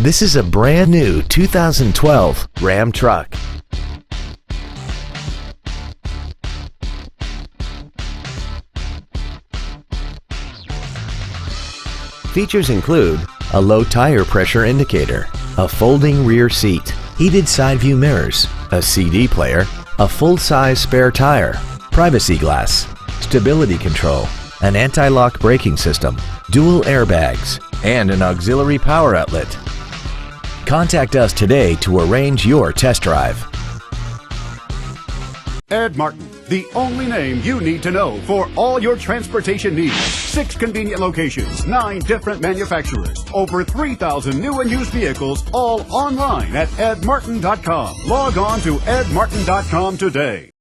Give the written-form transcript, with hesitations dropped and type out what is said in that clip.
This is a brand new 2012 Ram truck. Features include a low tire pressure indicator, a folding rear seat, heated side view mirrors, a CD player, a full-size spare tire, privacy glass, stability control, an anti-lock braking system, dual airbags, and an auxiliary power outlet. Contact us today to arrange your test drive. Ed Martin, the only name you need to know for all your transportation needs. 6 convenient locations, 9 different manufacturers, over 3,000 new and used vehicles, all online at edmartin.com. Log on to edmartin.com today.